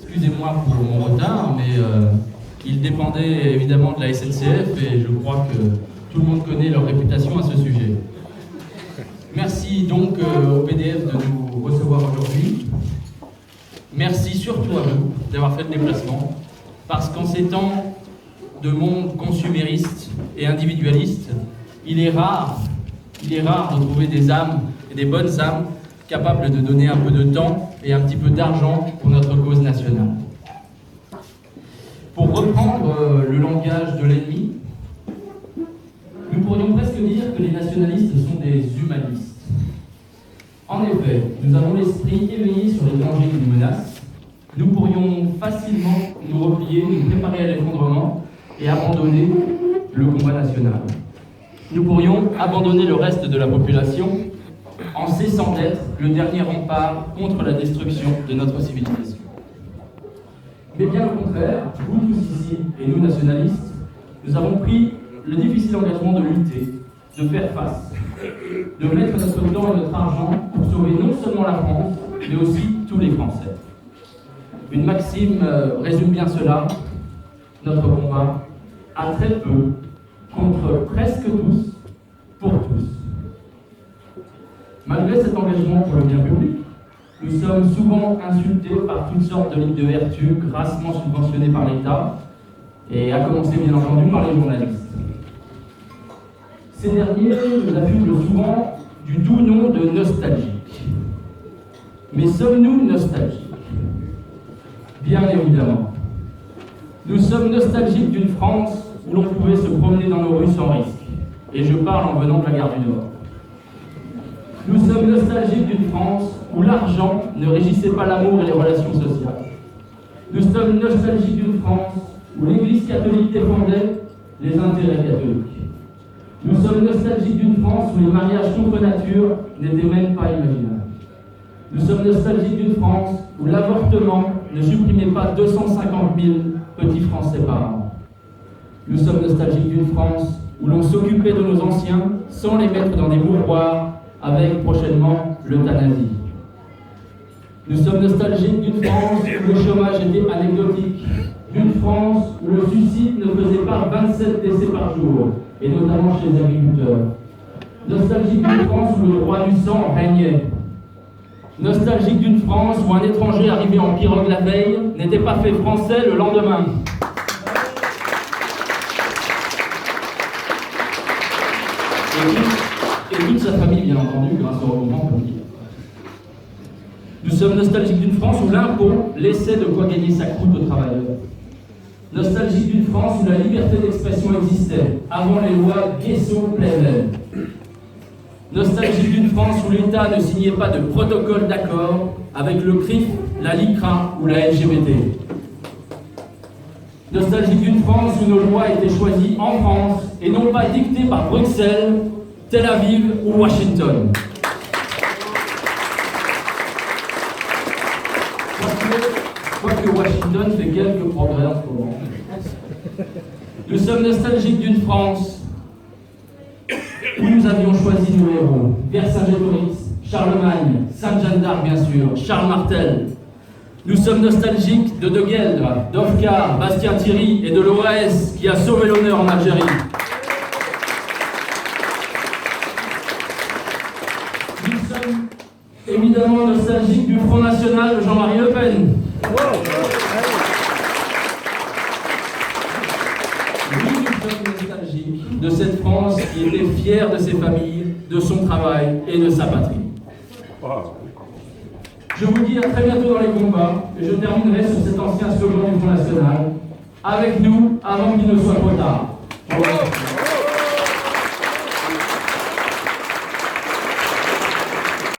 Excusez-moi pour mon retard, mais il dépendait évidemment de la SNCF et je crois que tout le monde connaît leur réputation à ce sujet. Merci donc au PDF de nous recevoir aujourd'hui. Merci surtout à vous d'avoir fait le déplacement, parce qu'en ces temps de monde consumériste et individualiste, il est rare de trouver des âmes et des bonnes âmes capables de donner un peu de temps et un petit peu d'argent pour notre cause nationale. Pour reprendre le langage de l'ennemi, nous pourrions presque dire que les nationalistes sont des humanistes. En effet, nous avons l'esprit éveillé sur les dangers qui nous menacent. Nous pourrions facilement nous replier, nous préparer à l'effondrement et abandonner le combat national. Nous pourrions abandonner le reste de la population en cessant d'être le dernier rempart contre la destruction de notre civilisation. Mais bien au contraire, vous tous ici et nous nationalistes, nous avons pris le difficile engagement de lutter, de faire face, de mettre notre temps et notre argent pour sauver non seulement la France, mais aussi tous les Français. Une maxime résume bien cela: notre combat a très peu contre presque tous, pour tous. Malgré cet engagement pour le bien public, nous sommes souvent insultés par toutes sortes de lignes de vertu grassement subventionnées par l'État, et à commencer bien entendu par les journalistes. Ces derniers nous affublent souvent du doux nom de nostalgiques. Mais sommes-nous nostalgiques? Bien évidemment. Nous sommes nostalgiques d'une France où l'on pouvait se promener dans nos rues sans risque. Et je parle en venant de la gare du Nord. Nous sommes nostalgiques d'une France où l'argent ne régissait pas l'amour et les relations sociales. Nous sommes nostalgiques d'une France où l'Église catholique défendait les intérêts catholiques. Nous sommes nostalgiques d'une France où les mariages contre nature n'étaient même pas imaginables. Nous sommes nostalgiques d'une France où l'avortement ne supprimait pas 250 000 petits Français par an. Nous sommes nostalgiques d'une France où l'on s'occupait de nos anciens sans les mettre dans des mouroirs avec prochainement l'euthanasie. Nous sommes nostalgiques d'une France où le chômage était anecdotique, d'une France où le suicide ne faisait pas 27 décès par jour, et notamment chez les agriculteurs. Nostalgique d'une France où le droit du sang régnait. Nostalgique d'une France où un étranger arrivé en pirogue la veille n'était pas fait français le lendemain. Et toute sa famille, bien entendu, grâce au regroupement familial. Nous sommes nostalgiques d'une France où l'impôt laissait de quoi gagner sa croûte aux travailleurs. Nostalgique d'une France où la liberté d'expression existait, avant les lois Guesso-Pleven. Nostalgique d'une France où l'État ne signait pas de protocole d'accord avec le CRIF, la LICRA ou la LGBT. Nostalgique d'une France où nos lois étaient choisies en France et non pas dictées par Bruxelles, Tel Aviv ou Washington. Quoique Washington fait quelques progrès en ce moment. Nous sommes nostalgiques d'une France où nous avions choisi nos héros. Vercingétorix, Charlemagne, Sainte-Jeanne d'Arc bien sûr, Charles Martel. Nous sommes nostalgiques de De Gueldre, d'Ofcar, Bastien Thierry et de l'OAS qui a sauvé l'honneur en Algérie. Nous sommes évidemment nostalgiques du Front National de Jean-Marie Le Pen. Nous sommes nostalgiques de cette France qui était fière de ses familles, de son travail et de sa patrie. Je vous dis à très bientôt dans les combats et je terminerai sur cet ancien slogan du Front National. Avec nous, avant qu'il ne soit trop tard.